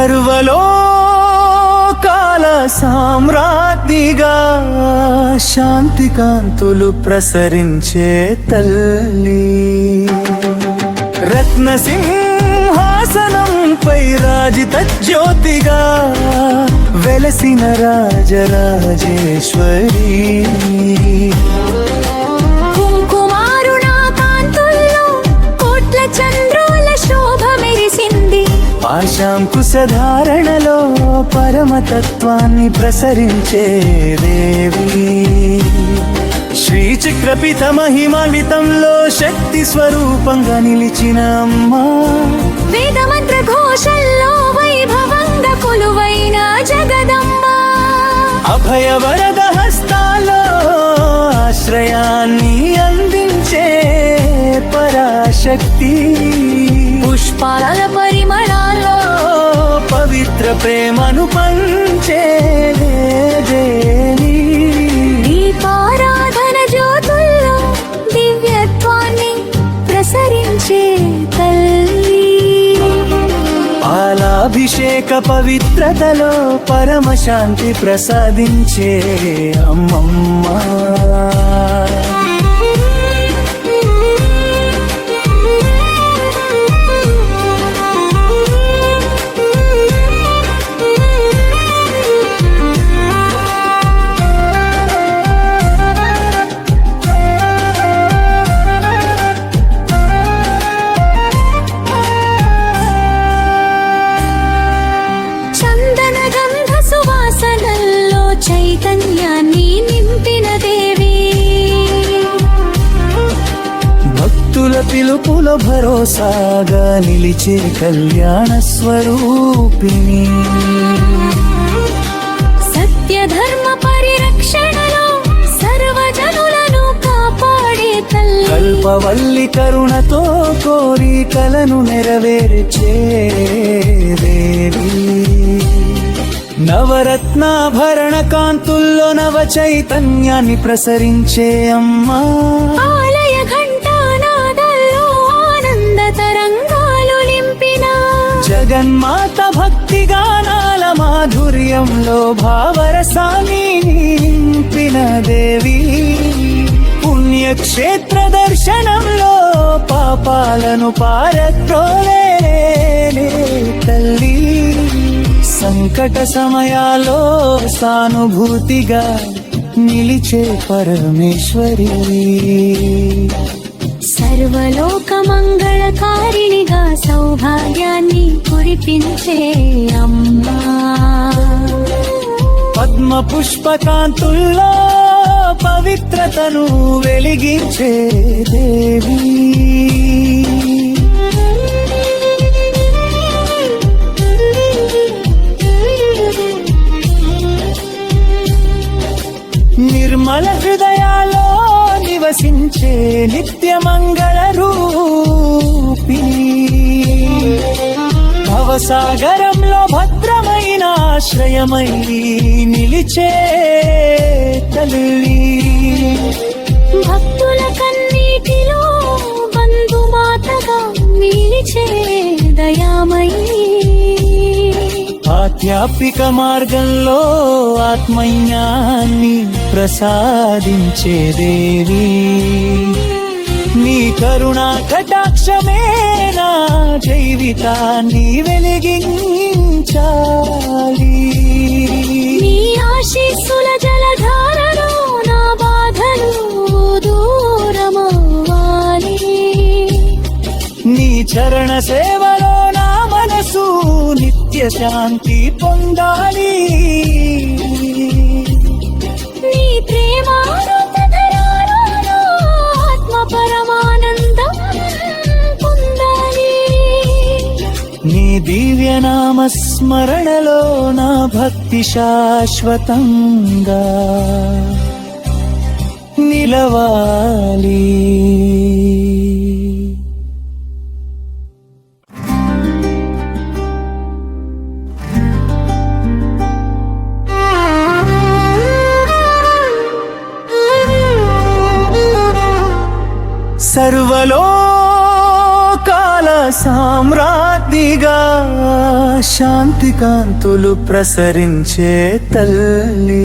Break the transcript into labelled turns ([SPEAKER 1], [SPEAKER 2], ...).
[SPEAKER 1] సర్వలోకాల సామ్రాజ్ఞిగా శాంతి కాంతులు ప్రసరించే తల్లి, రత్న సింహాసనంపై రాజిత జ్యోతిగా వెలసిన రాజరాజేశ్వరి, పాశాంకుశధారణలో పరమతత్వాన్ని ప్రసరించే దేవి, శ్రీచక్రపిత మహిమాన్వితంలో శక్తి స్వరూపంగా నిలిచిన అమ్మా,
[SPEAKER 2] వేదమంత్ర ఘోషల్లో వైభవంగా కొలువైన జగదమ్మ,
[SPEAKER 1] అభయవరద హస్తాలో ఆశ్రయాన్ని అందించే పరాశక్తి,
[SPEAKER 2] పుష్పాల పరిమళాల్లో
[SPEAKER 1] పవిత్ర ప్రేమను పంచే దేవి,
[SPEAKER 2] దీపారాధన జ్యోతుల్లో దివ్యత్వాన్ని ప్రసరించే తల్లి,
[SPEAKER 1] పాలాభిషేక పవిత్రతలో పరమశాంతి ప్రసాదించే అమ్మమ్మ,
[SPEAKER 2] చైతన్యాన్ని నింపిన దేవి,
[SPEAKER 1] భక్తుల పిలుపుల భరోసాగా నిలిచే కళ్యాణ స్వరూపిణి,
[SPEAKER 2] సత్య ధర్మ పరిరక్షణలో సర్వజనులను కాపాడే తల్లి,
[SPEAKER 1] కల్పవల్లి కరుణతో కోరికలను నెరవేర్చే దేవి, నవరత్నాభరణ కాంతుల్లో నవ చైతన్యాన్ని ప్రసరించే అమ్మా,
[SPEAKER 2] ఆలయ ఘంటానాదాల్లో ఆనంద తరంగాలు నింపిన
[SPEAKER 1] జగన్మాత భక్తి గానాల మాధుర్యంలో భావరసాన్ని నింపిన దేవి, పుణ్యక్షేత్ర దర్శనంలో పాపాలను పారత్రోలే తల్లి, సంకట సమయాల్లో సానుభూతిగా నిలిచే పరమేశ్వరి,
[SPEAKER 2] సర్వలోక మంగళకారిణిగా సౌభాగ్యాన్ని కురిపించే అమ్మా,
[SPEAKER 1] పద్మ పుష్పకాంతుల్లో పవిత్రతను వెలిగించే దేవి, నిర్మల హృదయాల్లో నివసించే నిత్య మంగళ రూపిణి, భవసాగరంలో భద్రమైన ఆశ్రయమై నిలిచే తల్లి,
[SPEAKER 2] భక్తుల కన్నీటిలో బంధుమాతగా నిలిచే దయామయీ,
[SPEAKER 1] ఆధ్యాత్మిక మార్గంలో ఆత్మజ్ఞాన్ని ప్రసాదించే దేవి, నీ కరుణా కటాక్షమే నా జీవితాన్ని వెలిగించాలి,
[SPEAKER 2] నీ ఆశీస్సుల జలధారలో నా బాధలు దూరమవ్వాలి,
[SPEAKER 1] నీ చరణ సేవలో నా మనసు నిత్య శాంతి పొందాలి,
[SPEAKER 2] నీ ప్రేమానందధారలో ఆత్మ పరమానందం పొందాలి,
[SPEAKER 1] నీ దివ్యనామ స్మరణలో నా భక్తి శాశ్వతంగా నిలవాలి. సర్వలోకాల సామ్రాజ్ఞిగా శాంతి కాంతులు ప్రసరించే తల్లి.